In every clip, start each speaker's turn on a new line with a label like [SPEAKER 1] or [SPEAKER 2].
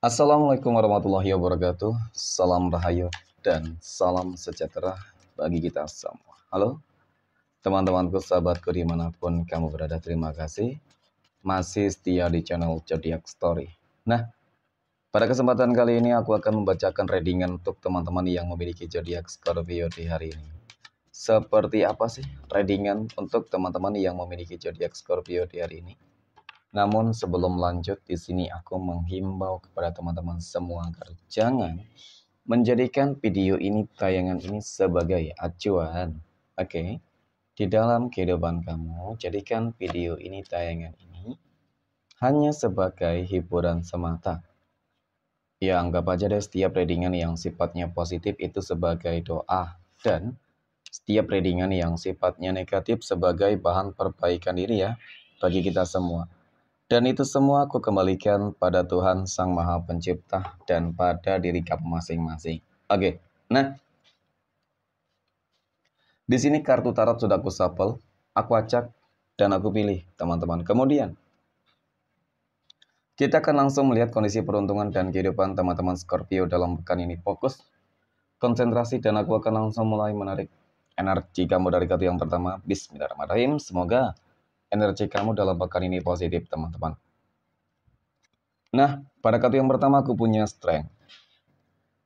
[SPEAKER 1] Assalamualaikum warahmatullahi wabarakatuh. Salam rahayu dan salam sejahtera bagi kita semua. Halo teman-temanku, sahabatku dimanapun kamu berada, terima kasih masih setia di channel Zodiac Story. Nah, pada kesempatan kali ini aku akan membacakan readingan untuk teman-teman yang memiliki zodiak Scorpio di hari ini. Seperti apa sih readingan untuk teman-teman yang memiliki zodiak Scorpio di hari ini? Namun sebelum lanjut, di sini aku menghimbau kepada teman-teman semua agar jangan menjadikan video ini, tayangan ini sebagai acuan. Oke, di dalam kehidupan kamu, jadikan video ini, tayangan ini hanya sebagai hiburan semata. Ya, anggap aja deh setiap readingan yang sifatnya positif itu sebagai doa, dan setiap readingan yang sifatnya negatif sebagai bahan perbaikan diri ya, bagi kita semua. Dan itu semua aku kembalikan pada Tuhan Sang Maha Pencipta dan pada diri kamu masing-masing. Oke, nah di sini kartu tarot sudah aku shuffle, aku acak, dan aku pilih teman-teman. Kemudian kita akan langsung melihat kondisi peruntungan dan kehidupan teman-teman Scorpio dalam pekan ini. Fokus, konsentrasi, dan aku akan langsung mulai menarik energi kamu dari kartu yang pertama. Bismillahirrahmanirrahim. Semoga energi kamu dalam pekan ini positif, teman-teman. Nah, pada kartu yang pertama aku punya strength.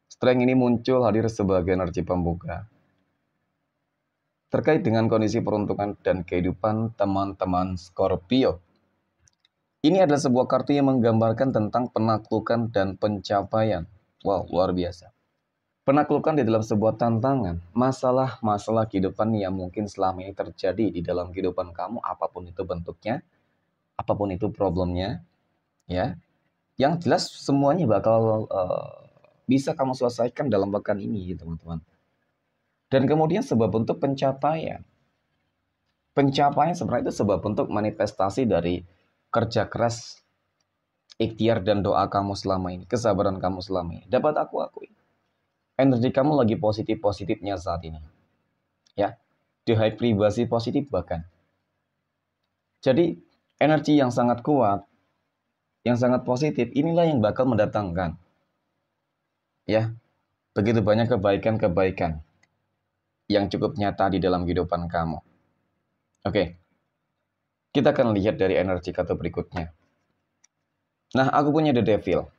[SPEAKER 1] Strength ini muncul hadir sebagai energi pembuka terkait dengan kondisi peruntungan dan kehidupan teman-teman Scorpio. Ini adalah sebuah kartu yang menggambarkan tentang penaklukan dan pencapaian. Wow, luar biasa. Penaklukan di dalam sebuah tantangan, masalah-masalah kehidupan yang mungkin selama ini terjadi di dalam kehidupan kamu, apapun itu bentuknya, apapun itu problemnya, ya. Yang jelas semuanya bakal bisa kamu selesaikan dalam pekan ini, teman-teman. Dan kemudian sebab bentuk pencapaian. Pencapaian sebenarnya itu sebab bentuk manifestasi dari kerja keras, ikhtiar dan doa kamu selama ini, kesabaran kamu selama ini. Dapat aku akui, energi kamu lagi positif-positifnya saat ini. Ya, di high vibrasi positif bahkan. Jadi, energi yang sangat kuat, yang sangat positif, inilah yang bakal mendatangkan ya, begitu banyak kebaikan-kebaikan yang cukup nyata di dalam kehidupan kamu. Oke, kita akan lihat dari energi kartu berikutnya. Nah, aku punya The Devil.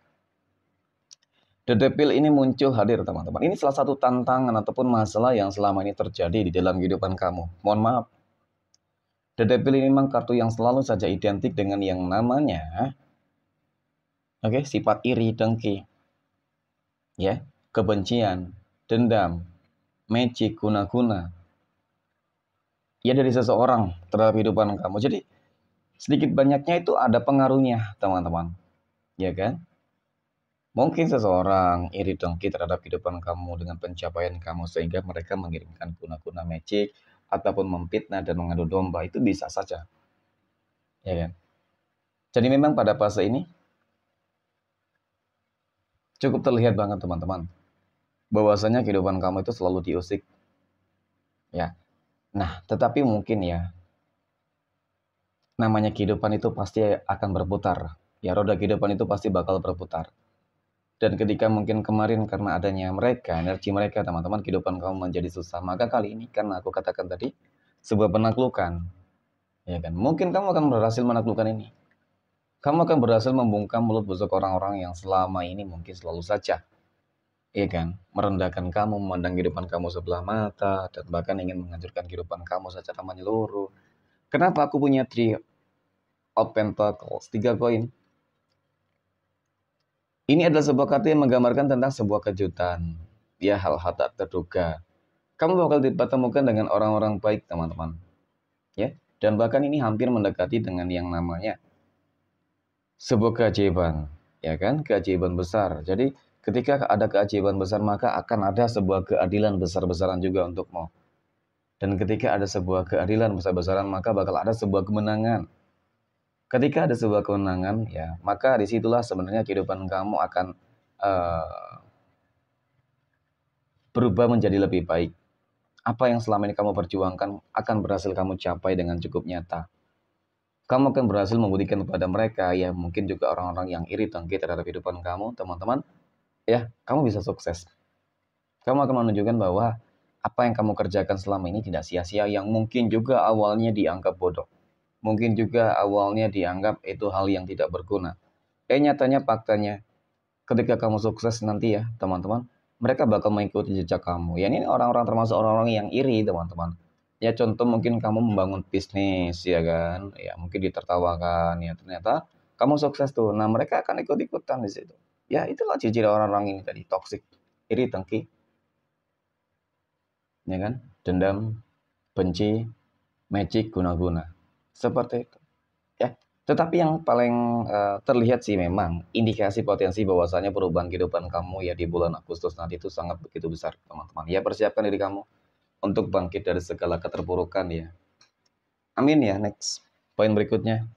[SPEAKER 1] The Devil ini muncul hadir, teman-teman. Ini salah satu tantangan ataupun masalah yang selama ini terjadi di dalam kehidupan kamu. Mohon maaf. The Devil ini memang kartu yang selalu saja identik dengan yang namanya sifat iri, dengki, ya, kebencian, dendam, magic, guna-guna. Ya, dari seseorang terhadap kehidupan kamu. Jadi sedikit banyaknya itu ada pengaruhnya, teman-teman. Ya kan? Mungkin seseorang iri dengki terhadap kehidupan kamu dengan pencapaian kamu sehingga mereka mengirimkan guna-guna magic ataupun memfitnah dan mengadu domba, itu bisa saja. Ya kan? Jadi memang pada fase ini cukup terlihat banget, teman-teman, bahwasanya kehidupan kamu itu selalu diusik. Ya. Nah, tetapi mungkin ya, namanya kehidupan itu pasti akan berputar. Ya, roda kehidupan itu pasti bakal berputar. Dan ketika mungkin kemarin karena adanya mereka, energi mereka, teman-teman, kehidupan kamu menjadi susah. Maka kali ini karena aku katakan tadi, sebuah penaklukan. Ya kan? Mungkin kamu akan berhasil menaklukkan ini. Kamu akan berhasil membungkam mulut busuk orang-orang yang selama ini mungkin selalu saja, ya kan, merendahkan kamu, memandang kehidupan kamu sebelah mata, dan bahkan ingin menghancurkan kehidupan kamu secara menyeluruh. Kenapa aku punya Three of Pentacles, 3 koin? Ini adalah sebuah kartu yang menggambarkan tentang sebuah kejutan. Ya, hal-hal tak terduga. Kamu bakal dipertemukan dengan orang-orang baik, teman-teman. Ya, dan bahkan ini hampir mendekati dengan yang namanya sebuah keajaiban, ya kan? Keajaiban besar. Jadi, ketika ada keajaiban besar, maka akan ada sebuah keadilan besar-besaran juga untukmu. Dan ketika ada sebuah keadilan besar-besaran, maka bakal ada sebuah kemenangan. Ketika ada sebuah kemenangan, ya, maka disitulah sebenarnya kehidupan kamu akan berubah menjadi lebih baik. Apa yang selama ini kamu perjuangkan akan berhasil kamu capai dengan cukup nyata. Kamu akan berhasil membuktikan kepada mereka, ya mungkin juga orang-orang yang iri dengki terhadap kehidupan kamu, teman-teman, ya kamu bisa sukses. Kamu akan menunjukkan bahwa apa yang kamu kerjakan selama ini tidak sia-sia, yang mungkin juga awalnya dianggap bodoh. Mungkin juga awalnya dianggap itu hal yang tidak berguna. Nyatanya faktanya, ketika kamu sukses nanti ya teman-teman, mereka bakal mengikuti jejak kamu. Ya ini orang-orang termasuk orang-orang yang iri teman-teman. Ya contoh mungkin kamu membangun bisnis ya kan, ya mungkin ditertawakan ya ternyata kamu sukses tuh. Nah mereka akan ikut-ikutan di situ. Ya itulah ciri orang-orang ini tadi toksik, iri, dengki, ya kan, dendam, benci, magic, guna-guna. Seperti itu. Ya, tetapi yang paling terlihat sih memang indikasi potensi bahwasanya perubahan kehidupan kamu ya di bulan Agustus nanti itu sangat begitu besar, teman-teman. Ya, persiapkan diri kamu untuk bangkit dari segala keterpurukan ya. Amin ya. Next. Poin berikutnya.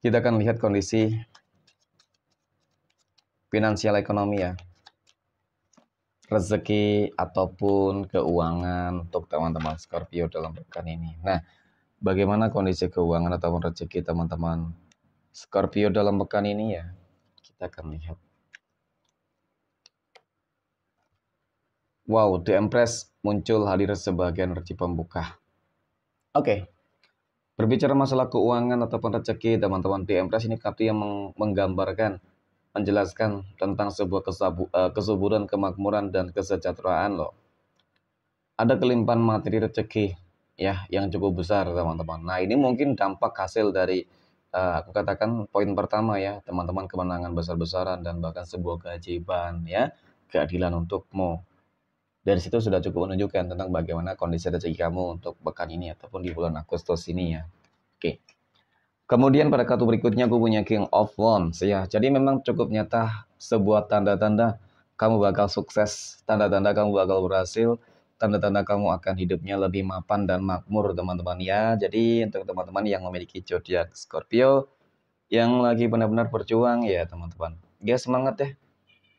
[SPEAKER 1] Kita akan lihat kondisi finansial ekonomi ya. Rezeki ataupun keuangan untuk teman-teman Scorpio dalam pekan ini. Nah, bagaimana kondisi keuangan ataupun rezeki teman-teman Scorpio dalam pekan ini ya? Kita akan lihat. Wow, The Empress muncul hadir sebagai energi pembuka. Oke, berbicara masalah keuangan ataupun rezeki, teman-teman, The Empress ini kartu yang menggambarkan, menjelaskan tentang sebuah kesuburan, kemakmuran, dan kesejahteraan loh. Ada kelimpahan materi rezeki ya yang cukup besar, teman-teman. Nah, ini mungkin dampak hasil dari aku katakan poin pertama ya, teman-teman, kemenangan besar-besaran dan bahkan sebuah keajaiban ya, keadilan untukmu. Dari situ sudah cukup menunjukkan tentang bagaimana kondisi rezeki kamu untuk pekan ini ataupun di bulan Agustus ini ya. Oke. Kemudian pada kartu berikutnya aku punya King of Wands ya. Jadi memang cukup nyata sebuah tanda-tanda kamu bakal sukses, tanda-tanda kamu bakal berhasil, tanda-tanda kamu akan hidupnya lebih mapan dan makmur teman-teman ya. Jadi untuk teman-teman yang memiliki zodiak Scorpio yang lagi benar-benar berjuang ya teman-teman. Ya semangat deh.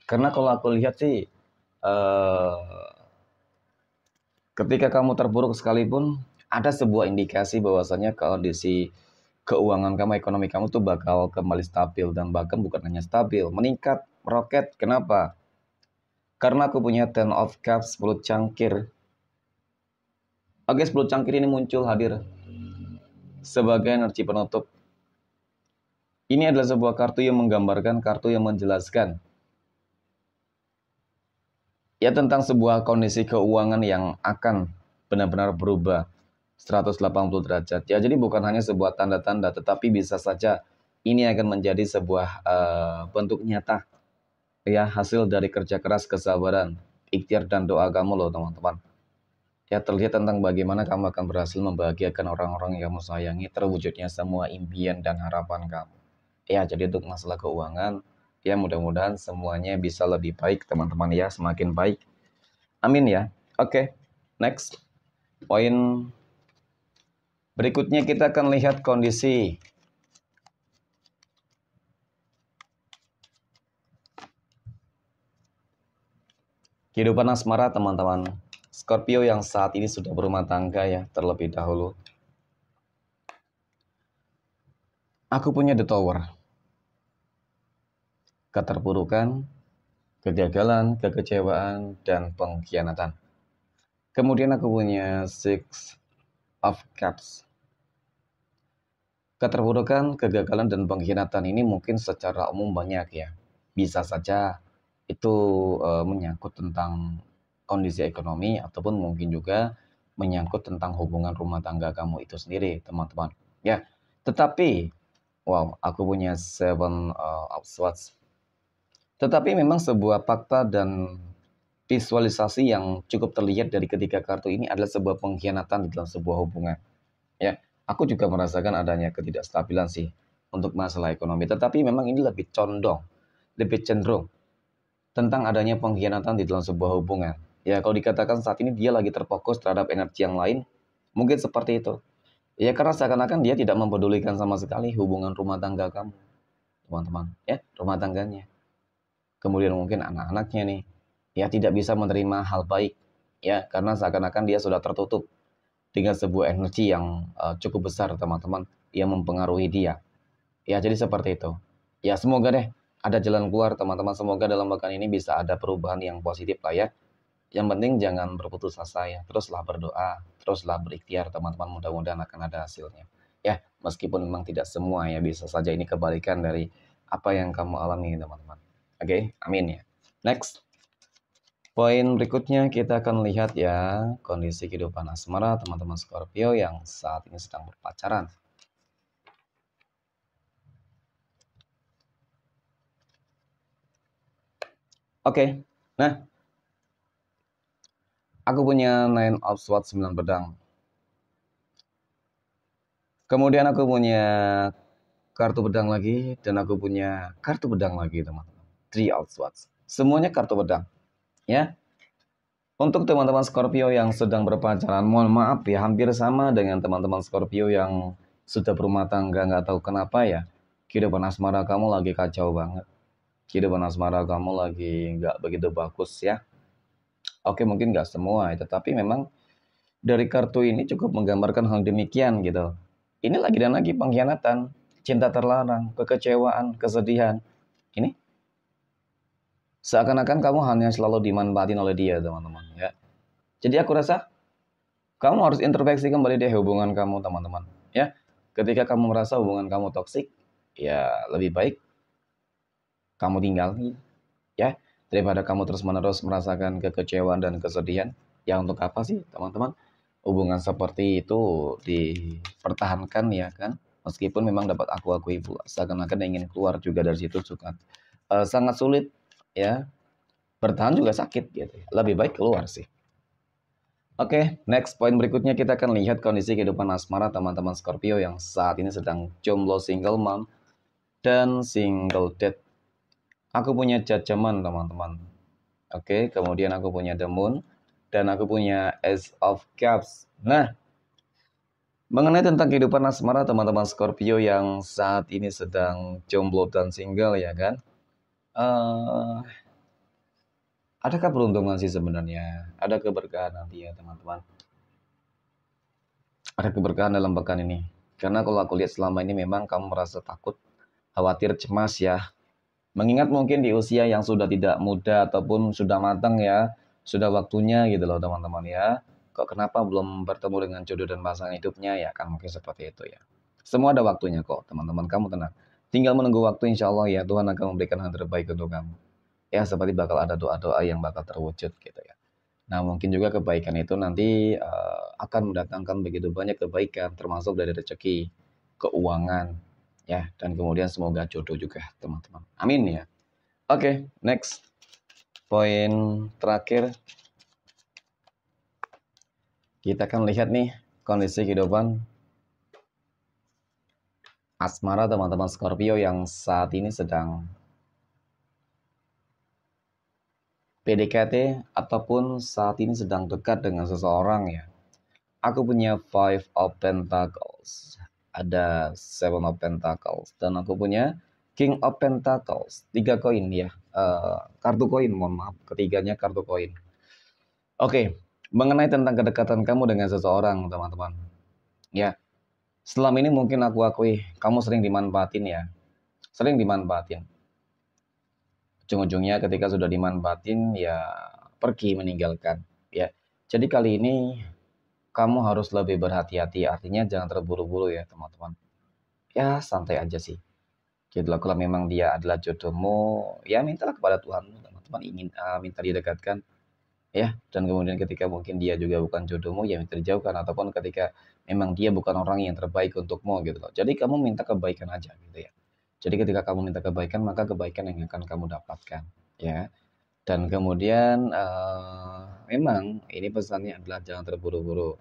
[SPEAKER 1] Karena kalau aku lihat sih ketika kamu terpuruk sekalipun, ada sebuah indikasi bahwasanya kondisi keuangan kamu, ekonomi kamu tuh bakal kembali stabil dan bahkan bukan hanya stabil, meningkat, meroket. Kenapa? Karena aku punya Ten of Cups, 10 cangkir. Oke, 10 cangkir ini muncul hadir sebagai energi penutup. Ini adalah sebuah kartu yang menggambarkan, kartu yang menjelaskan ya tentang sebuah kondisi keuangan yang akan benar-benar berubah 180 derajat. Ya, jadi bukan hanya sebuah tanda-tanda, tetapi bisa saja ini akan menjadi sebuah bentuk nyata ya hasil dari kerja keras, kesabaran, ikhtiar dan doa kamu loh teman-teman. Ya terlihat tentang bagaimana kamu akan berhasil membahagiakan orang-orang yang kamu sayangi, terwujudnya semua impian dan harapan kamu. Ya, jadi untuk masalah keuangan, ya mudah-mudahan semuanya bisa lebih baik teman-teman ya, semakin baik. Amin ya. Oke, next. Poin berikutnya kita akan lihat kondisi kehidupan asmara teman-teman Scorpio yang saat ini sudah berumah tangga ya terlebih dahulu. Aku punya The Tower. Keterpurukan, kegagalan, kekecewaan, dan pengkhianatan. Kemudian aku punya Six of Cups. Keterpurukan, kegagalan, dan pengkhianatan ini mungkin secara umum banyak ya. Bisa saja itu menyangkut tentang kondisi ekonomi ataupun mungkin juga menyangkut tentang hubungan rumah tangga kamu itu sendiri, teman-teman. Ya, tetapi wow, aku punya Seven of Swords. Tetapi memang sebuah fakta dan visualisasi yang cukup terlihat dari ketiga kartu ini adalah sebuah pengkhianatan di dalam sebuah hubungan. Ya, aku juga merasakan adanya ketidakstabilan sih untuk masalah ekonomi. Tetapi memang ini lebih condong, lebih cenderung tentang adanya pengkhianatan di dalam sebuah hubungan. Ya, kalau dikatakan saat ini dia lagi terfokus terhadap energi yang lain, mungkin seperti itu. Ya, karena seakan-akan dia tidak mempedulikan sama sekali hubungan rumah tangga kamu, teman-teman. Ya, rumah tangganya. Kemudian mungkin anak-anaknya nih, ya tidak bisa menerima hal baik. Ya, karena seakan-akan dia sudah tertutup dengan sebuah energi yang cukup besar teman-teman yang mempengaruhi dia. Ya, jadi seperti itu. Ya, semoga deh ada jalan keluar teman-teman. Semoga dalam pekan ini bisa ada perubahan yang positif lah ya. Yang penting jangan berputus asa ya. Teruslah berdoa, teruslah berikhtiar teman-teman. Mudah-mudahan akan ada hasilnya. Ya, meskipun memang tidak semua ya. Bisa saja ini kebalikan dari apa yang kamu alami teman-teman. Oke, amin ya. Next. Poin berikutnya kita akan lihat ya kondisi kehidupan asmara teman-teman Scorpio yang saat ini sedang berpacaran. Oke, nah aku punya Nine of Swords 9 pedang. Kemudian aku punya kartu pedang lagi dan aku punya kartu pedang lagi teman-teman. Three of Swords. Semuanya kartu pedang. Ya, untuk teman-teman Scorpio yang sedang berpacaran, mohon maaf ya, hampir sama dengan teman-teman Scorpio yang sudah berumah tangga, nggak tahu kenapa ya, kehidupan asmara kamu lagi kacau banget. Kehidupan asmara kamu lagi nggak begitu bagus ya. Oke, mungkin nggak semua, tetapi memang dari kartu ini cukup menggambarkan hal demikian gitu. Ini lagi dan lagi pengkhianatan, cinta terlarang, kekecewaan, kesedihan. Ini seakan-akan kamu hanya selalu dimanfaatin oleh dia, teman-teman ya. Jadi aku rasa kamu harus introspeksi kembali deh hubungan kamu, teman-teman. Ya, ketika kamu merasa hubungan kamu toksik, ya lebih baik kamu tinggalin, ya, daripada kamu terus-menerus merasakan kekecewaan dan kesedihan. Ya untuk apa sih, teman-teman? Hubungan seperti itu dipertahankan ya kan? Meskipun memang dapat aku akui pula, seakan-akan ingin keluar juga dari situ juga sangat sulit, ya. Bertahan juga sakit gitu. Lebih baik keluar sih. Oke, next poin berikutnya kita akan lihat kondisi kehidupan asmara teman-teman Scorpio yang saat ini sedang jomblo, single mom, dan single dad. Aku punya Judgment teman-teman. Oke, kemudian aku punya The Moon, dan aku punya Ace of Cups. Nah, mengenai tentang kehidupan asmara teman-teman Scorpio yang saat ini sedang jomblo dan single ya kan. Eh, adakah peruntungan sih sebenarnya? Ada keberkahan nanti ya teman-teman. Ada keberkahan dalam pekan ini. Karena kalau aku lihat selama ini memang kamu merasa takut, khawatir, cemas ya. Mengingat mungkin di usia yang sudah tidak muda ataupun sudah matang ya, sudah waktunya gitu loh teman-teman ya. Kok kenapa belum bertemu dengan jodoh dan pasangan hidupnya ya kan mungkin seperti itu ya. Semua ada waktunya kok teman-teman, kamu tenang. Tinggal menunggu waktu insya Allah ya Tuhan akan memberikan yang terbaik untuk kamu. Ya seperti bakal ada doa-doa yang bakal terwujud gitu ya. Nah mungkin juga kebaikan itu nanti akan mendatangkan begitu banyak kebaikan termasuk dari rezeki, keuangan, ya dan kemudian semoga jodoh juga teman-teman. Amin ya. Oke, next. Poin terakhir, kita akan lihat nih kondisi kehidupan asmara teman-teman Scorpio yang saat ini sedang PDKT ataupun saat ini sedang dekat dengan seseorang ya. Aku punya Five of Pentacles, ada Seven of Pentacles, dan aku punya King of Pentacles, 3 koin ya. Kartu koin, mohon maaf, ketiganya kartu koin. Oke, mengenai tentang kedekatan kamu dengan seseorang, teman-teman. Ya, selama ini mungkin aku akui, kamu sering dimanfaatin ya. Sering dimanfaatin. Ujung-ujungnya ketika sudah dimanfaatin, ya pergi meninggalkan. Ya, jadi kali ini kamu harus lebih berhati-hati. Artinya jangan terburu-buru ya, teman-teman. Ya, santai aja sih. Gitu loh, kalau memang dia adalah jodohmu, ya mintalah kepada Tuhanmu, teman-teman. Ingin minta didekatkan. Ya, dan kemudian ketika mungkin dia juga bukan jodohmu ya minta dijauhkan ataupun ketika memang dia bukan orang yang terbaik untukmu gitu loh. Jadi kamu minta kebaikan aja gitu ya. Jadi ketika kamu minta kebaikan maka kebaikan yang akan kamu dapatkan ya. Dan kemudian memang ini pesannya adalah jangan terburu-buru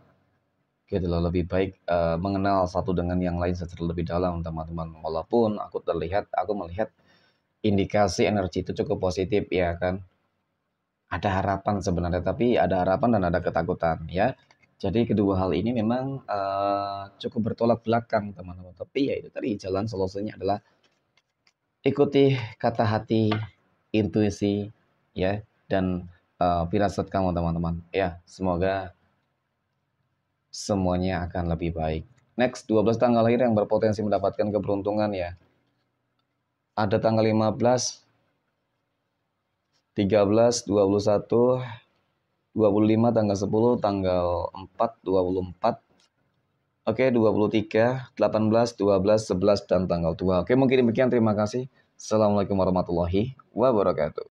[SPEAKER 1] gitu loh. Lebih baik mengenal satu dengan yang lain secara lebih dalam teman-teman. Walaupun aku melihat indikasi energi itu cukup positif ya kan, ada harapan sebenarnya, tapi ada harapan dan ada ketakutan ya. Jadi kedua hal ini memang cukup bertolak belakang teman-teman. Tapi ya itu tadi jalan solusinya adalah ikuti kata hati, intuisi ya dan firasat kamu teman-teman. Ya, semoga semuanya akan lebih baik. Next, 12 tanggal lahir yang berpotensi mendapatkan keberuntungan ya. Ada tanggal 15, 13, 21, 25, tanggal 10, tanggal 4, 24, oke, 23, 18, 12, 11, dan tanggal 2. Oke, mungkin demikian. Terima kasih. Assalamualaikum warahmatullahi wabarakatuh.